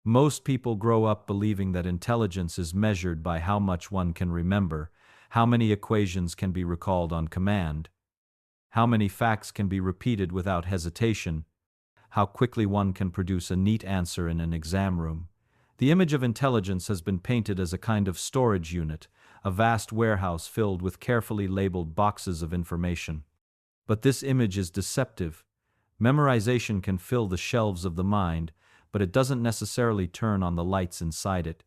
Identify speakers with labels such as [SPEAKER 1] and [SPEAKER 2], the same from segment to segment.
[SPEAKER 1] Most people grow up believing that intelligence is measured by how much one can remember, how many equations can be recalled on command, how many facts can be repeated without hesitation, how quickly one can produce a neat answer in an exam room. The image of intelligence has been painted as a kind of storage unit, a vast warehouse filled with carefully labeled boxes of information. But this image is deceptive. Memorization can fill the shelves of the mind, but it doesn't necessarily turn on the lights inside it.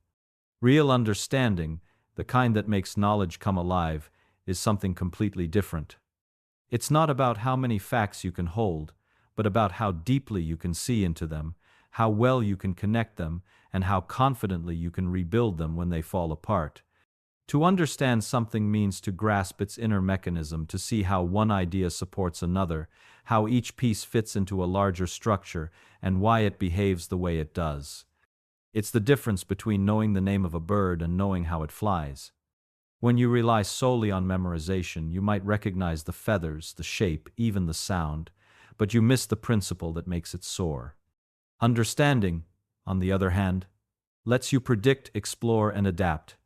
[SPEAKER 1] Real understanding, the kind that makes knowledge come alive, is something completely different. It's not about how many facts you can hold, but about how deeply you can see into them, how well you can connect them, and how confidently you can rebuild them when they fall apart. To understand something means to grasp its inner mechanism, to see how one idea supports another, how each piece fits into a larger structure, and why it behaves the way it does. It's the difference between knowing the name of a bird and knowing how it flies. When you rely solely on memorization, you might recognize the feathers, the shape, even the sound, but you miss the principle that makes it soar. Understanding, on the other hand, lets you predict, explore, and adapt.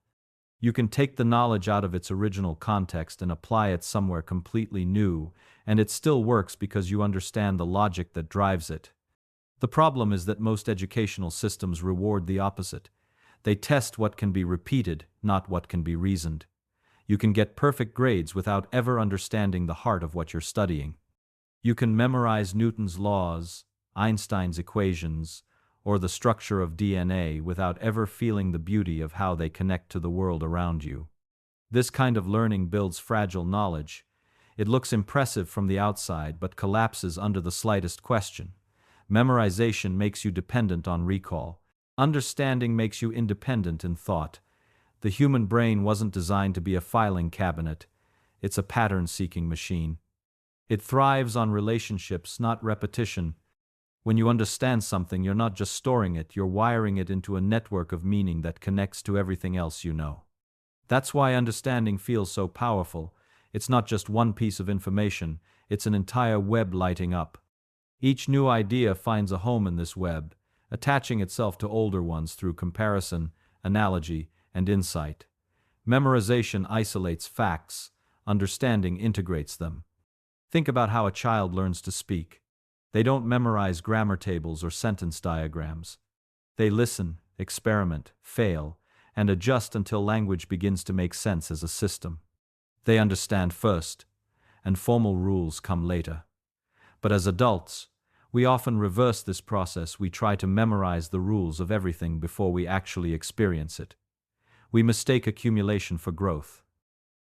[SPEAKER 1] You can take the knowledge out of its original context and apply it somewhere completely new, and it still works because you understand the logic that drives it. The problem is that most educational systems reward the opposite. They test what can be repeated, not what can be reasoned. You can get perfect grades without ever understanding the heart of what you're studying. You can memorize Newton's laws, Einstein's equations, or the structure of DNA without ever feeling the beauty of how they connect to the world around you. This kind of learning builds fragile knowledge. It looks impressive from the outside but collapses under the slightest question. Memorization makes you dependent on recall. Understanding makes you independent in thought. The human brain wasn't designed to be a filing cabinet. It's a pattern-seeking machine. It thrives on relationships, not repetition. When you understand something, you're not just storing it, you're wiring it into a network of meaning that connects to everything else you know. That's why understanding feels so powerful. It's not just one piece of information, it's an entire web lighting up. Each new idea finds a home in this web, attaching itself to older ones through comparison, analogy, and insight. Memorization isolates facts, understanding integrates them. Think about how a child learns to speak. They don't memorize grammar tables or sentence diagrams. They listen, experiment, fail, and adjust until language begins to make sense as a system. They understand first, and formal rules come later. But as adults, we often reverse this process. We try to memorize the rules of everything before we actually experience it. We mistake accumulation for growth.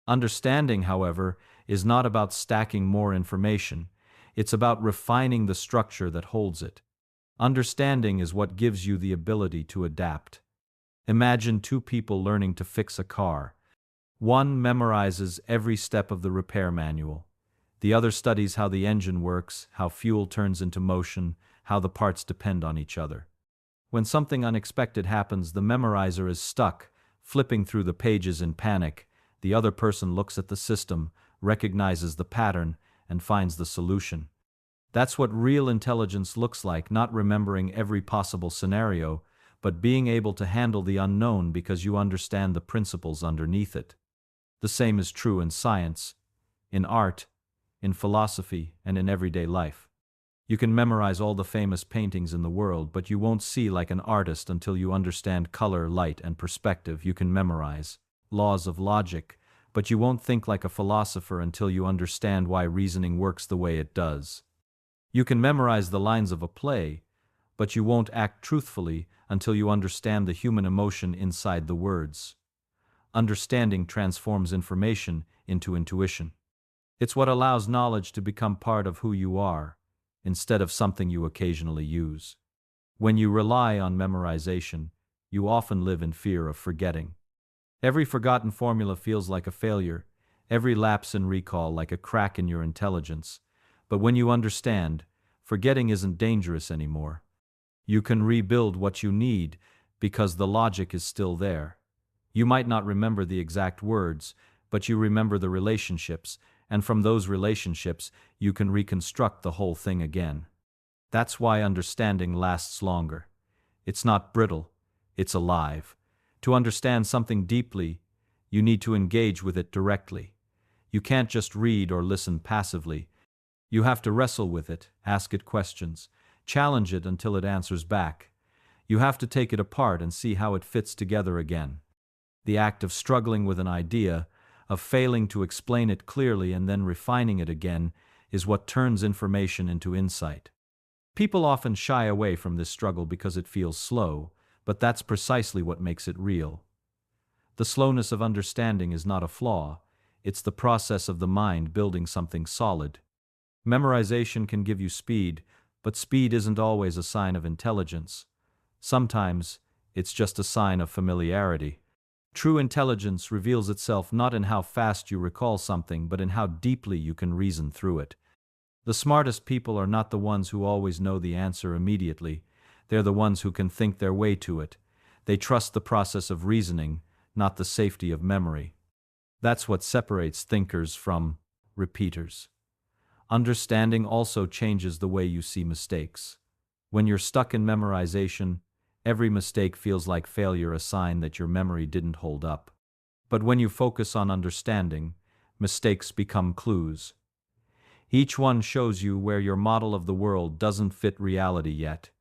[SPEAKER 1] Understanding, however, is not about stacking more information. It's about refining the structure that holds it. Understanding is what gives you the ability to adapt. Imagine two people learning to fix a car. One memorizes every step of the repair manual. The other studies how the engine works, how fuel turns into motion, how the parts depend on each other. When something unexpected happens, the memorizer is stuck, flipping through the pages in panic. The other person looks at the system, recognizes the pattern, and finds the solution. That's what real intelligence looks like, not remembering every possible scenario, but being able to handle the unknown because you understand the principles underneath it. The same is true in science, in art, in philosophy, and in everyday life. You can memorize all the famous paintings in the world, but you won't see like an artist until you understand color, light, and perspective. You can memorize laws of logic, but you won't think like a philosopher until you understand why reasoning works the way it does. You can memorize the lines of a play, but you won't act truthfully until you understand the human emotion inside the words. Understanding transforms information into intuition. It's what allows knowledge to become part of who you are, instead of something you occasionally use. When you rely on memorization, you often live in fear of forgetting. Every forgotten formula feels like a failure, every lapse in recall like a crack in your intelligence. But when you understand, forgetting isn't dangerous anymore. You can rebuild what you need because the logic is still there. You might not remember the exact words, but you remember the relationships, and from those relationships, you can reconstruct the whole thing again. That's why understanding lasts longer. It's not brittle, it's alive. To understand something deeply, you need to engage with it directly. You can't just read or listen passively. You have to wrestle with it, ask it questions, challenge it until it answers back. You have to take it apart and see how it fits together again. The act of struggling with an idea, of failing to explain it clearly and then refining it again, is what turns information into insight. People often shy away from this struggle because it feels slow, but that's precisely what makes it real. The slowness of understanding is not a flaw, it's the process of the mind building something solid. Memorization can give you speed, but speed isn't always a sign of intelligence. Sometimes, it's just a sign of familiarity. True intelligence reveals itself not in how fast you recall something, but in how deeply you can reason through it. The smartest people are not the ones who always know the answer immediately. They're the ones who can think their way to it. They trust the process of reasoning, not the safety of memory. That's what separates thinkers from repeaters. Understanding also changes the way you see mistakes. When you're stuck in memorization, every mistake feels like failure, a sign that your memory didn't hold up. But when you focus on understanding, mistakes become clues. Each one shows you where your model of the world doesn't fit reality yet.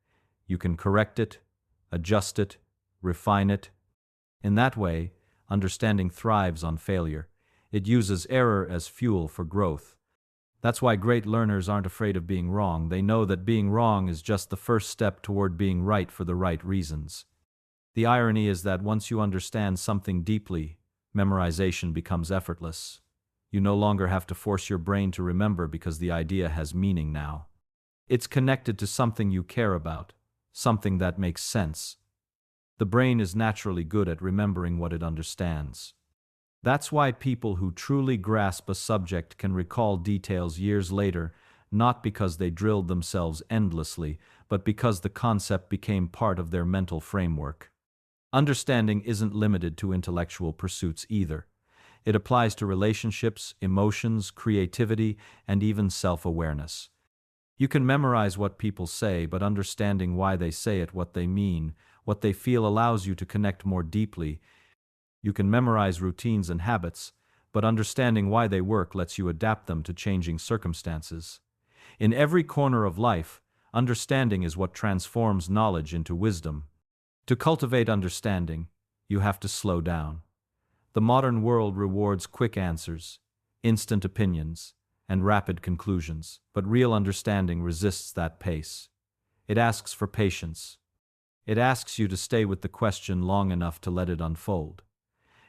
[SPEAKER 1] You can correct it, adjust it, refine it. In that way, understanding thrives on failure. It uses error as fuel for growth. That's why great learners aren't afraid of being wrong. They know that being wrong is just the first step toward being right for the right reasons. The irony is that once you understand something deeply, memorization becomes effortless. You no longer have to force your brain to remember because the idea has meaning now. It's connected to something you care about, something that makes sense. The brain is naturally good at remembering what it understands. That's why people who truly grasp a subject can recall details years later, not because they drilled themselves endlessly, but because the concept became part of their mental framework. Understanding isn't limited to intellectual pursuits either. It applies to relationships, emotions, creativity, and even self-awareness. You can memorize what people say, but understanding why they say it, what they mean, what they feel allows you to connect more deeply. You can memorize routines and habits, but understanding why they work lets you adapt them to changing circumstances. In every corner of life, understanding is what transforms knowledge into wisdom. To cultivate understanding, you have to slow down. The modern world rewards quick answers, instant opinions, and rapid conclusions, but real understanding resists that pace. It asks for patience. It asks you to stay with the question long enough to let it unfold.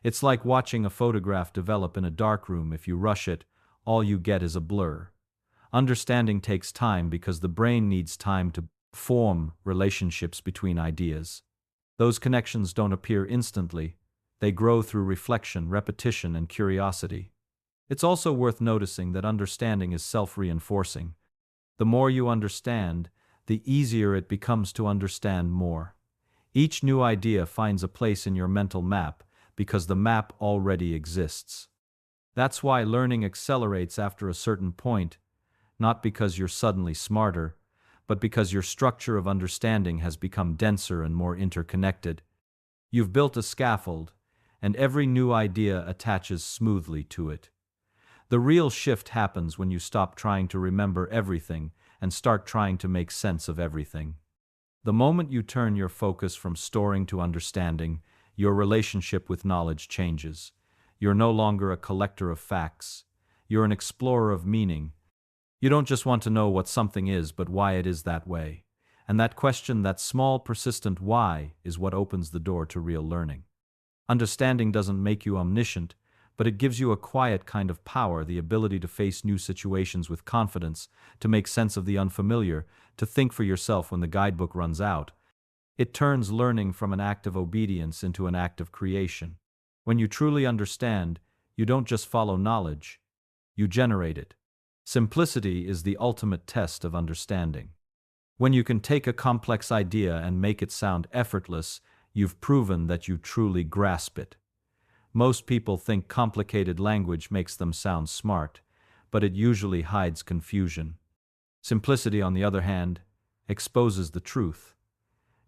[SPEAKER 1] It's like watching a photograph develop in a dark room. If you rush it, all you get is a blur. Understanding takes time because the brain needs time to form relationships between ideas. Those connections don't appear instantly. They grow through reflection, repetition, and curiosity. It's also worth noticing that understanding is self-reinforcing. The more you understand, the easier it becomes to understand more. Each new idea finds a place in your mental map because the map already exists. That's why learning accelerates after a certain point, not because you're suddenly smarter, but because your structure of understanding has become denser and more interconnected. You've built a scaffold, and every new idea attaches smoothly to it. The real shift happens when you stop trying to remember everything and start trying to make sense of everything. The moment you turn your focus from storing to understanding, your relationship with knowledge changes. You're no longer a collector of facts. You're an explorer of meaning. You don't just want to know what something is, but why it is that way. And that question, that small, persistent why, is what opens the door to real learning. Understanding doesn't make you omniscient, but it gives you a quiet kind of power, the ability to face new situations with confidence, to make sense of the unfamiliar, to think for yourself when the guidebook runs out. It turns learning from an act of obedience into an act of creation. When you truly understand, you don't just follow knowledge, you generate it. Simplicity is the ultimate test of understanding. When you can take a complex idea and make it sound effortless, you've proven that you truly grasp it. Most people think complicated language makes them sound smart, but it usually hides confusion. Simplicity, on the other hand, exposes the truth.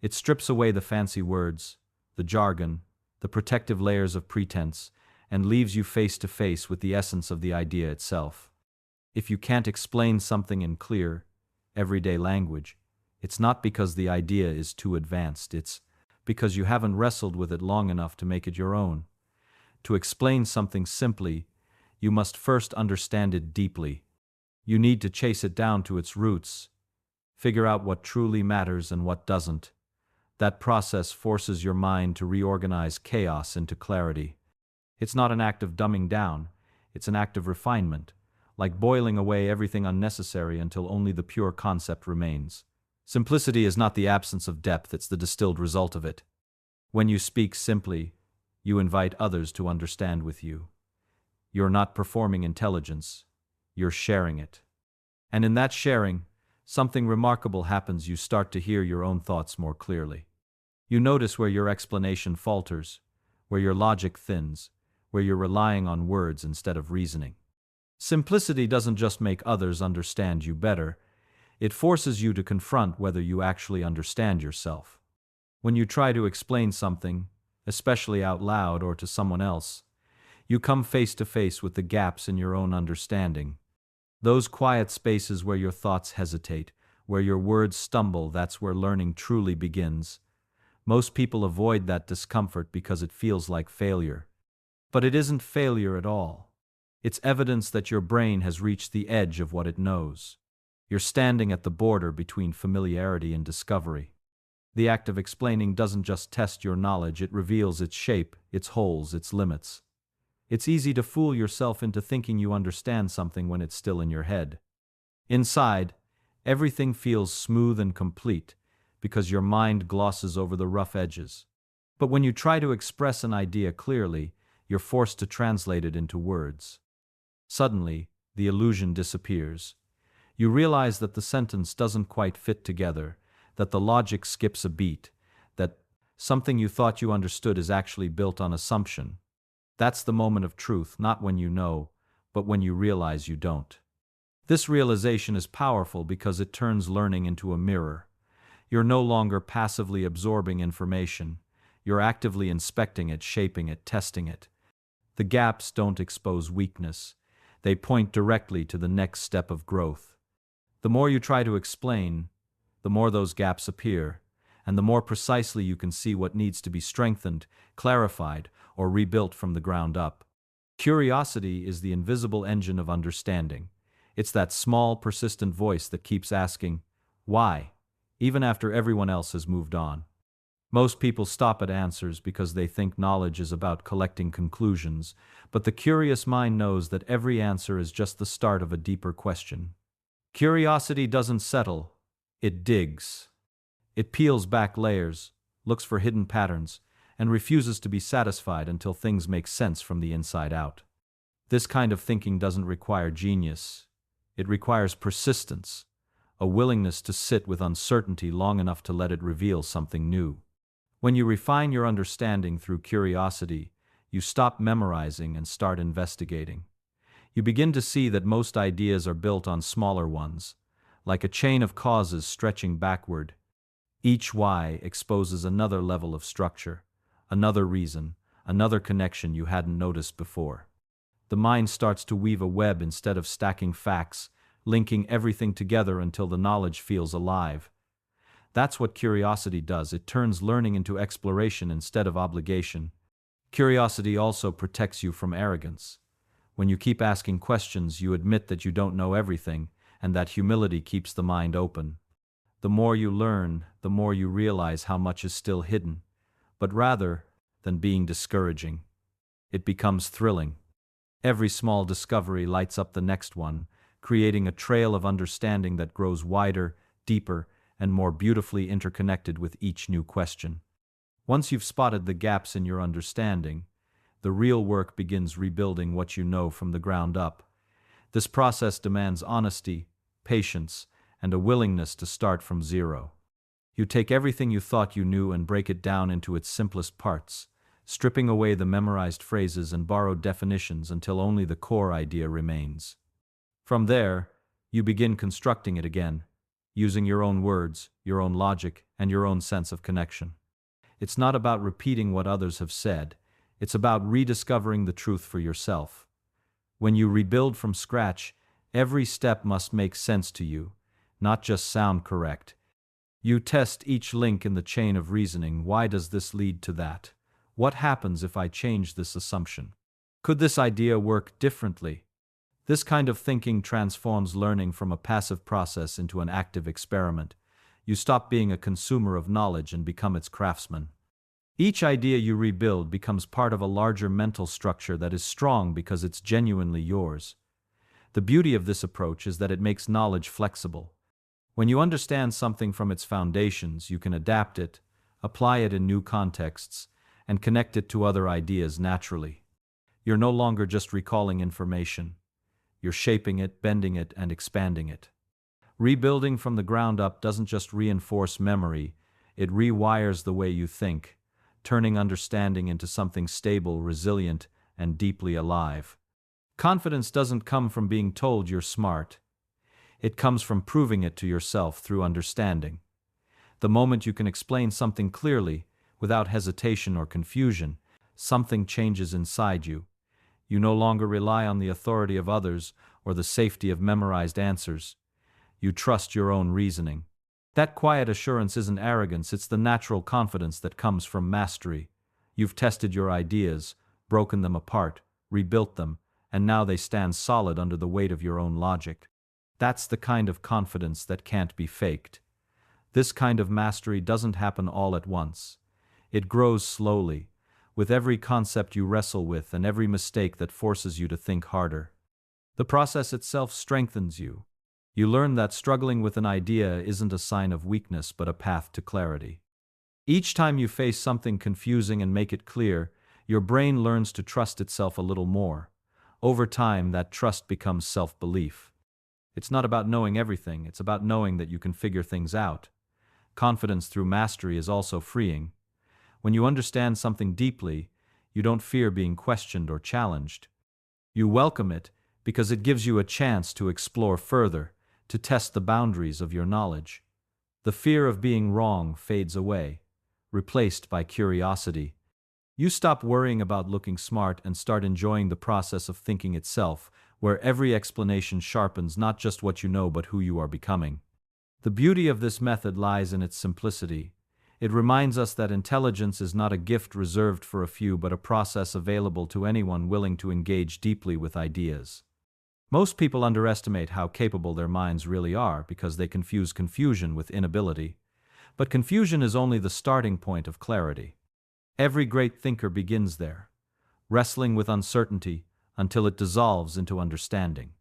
[SPEAKER 1] It strips away the fancy words, the jargon, the protective layers of pretense, and leaves you face to face with the essence of the idea itself. If you can't explain something in clear, everyday language, it's not because the idea is too advanced, it's because you haven't wrestled with it long enough to make it your own. To explain something simply, you must first understand it deeply. You need to chase it down to its roots, figure out what truly matters and what doesn't. That process forces your mind to reorganize chaos into clarity. It's not an act of dumbing down, it's an act of refinement, like boiling away everything unnecessary until only the pure concept remains. Simplicity is not the absence of depth, it's the distilled result of it. When you speak simply, you invite others to understand with you. You're not performing intelligence, you're sharing it. And in that sharing, something remarkable happens. You start to hear your own thoughts more clearly. You notice where your explanation falters, where your logic thins, where you're relying on words instead of reasoning. Simplicity doesn't just make others understand you better, it forces you to confront whether you actually understand yourself. When you try to explain something, especially out loud or to someone else, you come face to face with the gaps in your own understanding. Those quiet spaces where your thoughts hesitate, where your words stumble, that's where learning truly begins. Most people avoid that discomfort because it feels like failure. But it isn't failure at all. It's evidence that your brain has reached the edge of what it knows. You're standing at the border between familiarity and discovery. The act of explaining doesn't just test your knowledge, it reveals its shape, its holes, its limits. It's easy to fool yourself into thinking you understand something when it's still in your head. Inside, everything feels smooth and complete because your mind glosses over the rough edges. But when you try to express an idea clearly, you're forced to translate it into words. Suddenly, the illusion disappears. You realize that the sentence doesn't quite fit together, that the logic skips a beat, that something you thought you understood is actually built on assumption. That's the moment of truth, not when you know, but when you realize you don't. This realization is powerful because it turns learning into a mirror. You're no longer passively absorbing information. You're actively inspecting it, shaping it, testing it. The gaps don't expose weakness. They point directly to the next step of growth. The more you try to explain, the more those gaps appear, and the more precisely you can see what needs to be strengthened, clarified, or rebuilt from the ground up. Curiosity is the invisible engine of understanding. It's that small, persistent voice that keeps asking, why, even after everyone else has moved on. Most people stop at answers because they think knowledge is about collecting conclusions, but the curious mind knows that every answer is just the start of a deeper question. Curiosity doesn't settle, it digs. It peels back layers, looks for hidden patterns, and refuses to be satisfied until things make sense from the inside out. This kind of thinking doesn't require genius. It requires persistence, a willingness to sit with uncertainty long enough to let it reveal something new. When you refine your understanding through curiosity, you stop memorizing and start investigating. You begin to see that most ideas are built on smaller ones, like a chain of causes stretching backward. Each why exposes another level of structure, another reason, another connection you hadn't noticed before. The mind starts to weave a web instead of stacking facts, linking everything together until the knowledge feels alive. That's what curiosity does. It turns learning into exploration instead of obligation. Curiosity also protects you from arrogance. When you keep asking questions, you admit that you don't know everything, and that humility keeps the mind open. The more you learn, the more you realize how much is still hidden. But rather than being discouraging, it becomes thrilling. Every small discovery lights up the next one, creating a trail of understanding that grows wider, deeper, and more beautifully interconnected with each new question. Once you've spotted the gaps in your understanding, the real work begins rebuilding what you know from the ground up. This process demands honesty, patience, and a willingness to start from zero. You take everything you thought you knew and break it down into its simplest parts, stripping away the memorized phrases and borrowed definitions until only the core idea remains. From there, you begin constructing it again, using your own words, your own logic, and your own sense of connection. It's not about repeating what others have said, it's about rediscovering the truth for yourself. When you rebuild from scratch, every step must make sense to you, not just sound correct. You test each link in the chain of reasoning. Why does this lead to that? What happens if I change this assumption? Could this idea work differently? This kind of thinking transforms learning from a passive process into an active experiment. You stop being a consumer of knowledge and become its craftsman. Each idea you rebuild becomes part of a larger mental structure that is strong because it's genuinely yours. The beauty of this approach is that it makes knowledge flexible. When you understand something from its foundations, you can adapt it, apply it in new contexts, and connect it to other ideas naturally. You're no longer just recalling information. You're shaping it, bending it, and expanding it. Rebuilding from the ground up doesn't just reinforce memory, it rewires the way you think, turning understanding into something stable, resilient, and deeply alive. Confidence doesn't come from being told you're smart. It comes from proving it to yourself through understanding. The moment you can explain something clearly, without hesitation or confusion, something changes inside you. You no longer rely on the authority of others or the safety of memorized answers. You trust your own reasoning. That quiet assurance isn't arrogance, it's the natural confidence that comes from mastery. You've tested your ideas, broken them apart, rebuilt them, and now they stand solid under the weight of your own logic. That's the kind of confidence that can't be faked. This kind of mastery doesn't happen all at once. It grows slowly, with every concept you wrestle with and every mistake that forces you to think harder. The process itself strengthens you. You learn that struggling with an idea isn't a sign of weakness but a path to clarity. Each time you face something confusing and make it clear, your brain learns to trust itself a little more. Over time, that trust becomes self-belief. It's not about knowing everything, it's about knowing that you can figure things out. Confidence through mastery is also freeing. When you understand something deeply, you don't fear being questioned or challenged. You welcome it because it gives you a chance to explore further, to test the boundaries of your knowledge. The fear of being wrong fades away, replaced by curiosity. You stop worrying about looking smart and start enjoying the process of thinking itself, where every explanation sharpens not just what you know but who you are becoming. The beauty of this method lies in its simplicity. It reminds us that intelligence is not a gift reserved for a few but a process available to anyone willing to engage deeply with ideas. Most people underestimate how capable their minds really are because they confuse confusion with inability. But confusion is only the starting point of clarity. Every great thinker begins there, wrestling with uncertainty until it dissolves into understanding.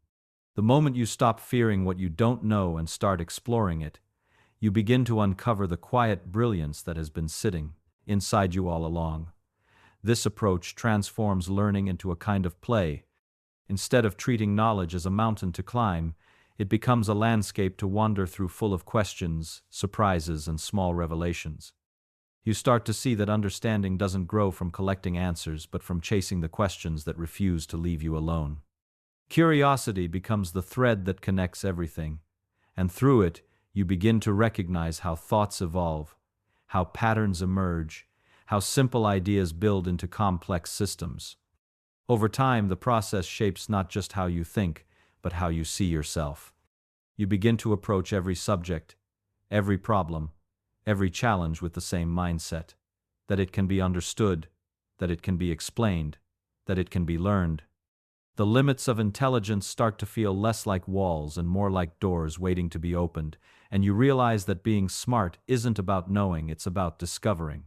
[SPEAKER 1] The moment you stop fearing what you don't know and start exploring it, you begin to uncover the quiet brilliance that has been sitting inside you all along. This approach transforms learning into a kind of play. Instead of treating knowledge as a mountain to climb, it becomes a landscape to wander through full of questions, surprises, and small revelations. You start to see that understanding doesn't grow from collecting answers but from chasing the questions that refuse to leave you alone. Curiosity becomes the thread that connects everything, and through it, you begin to recognize how thoughts evolve, how patterns emerge, how simple ideas build into complex systems. Over time, the process shapes not just how you think, but how you see yourself. You begin to approach every subject, every problem, every challenge with the same mindset, that it can be understood, that it can be explained, that it can be learned. The limits of intelligence start to feel less like walls and more like doors waiting to be opened, and you realize that being smart isn't about knowing, it's about discovering.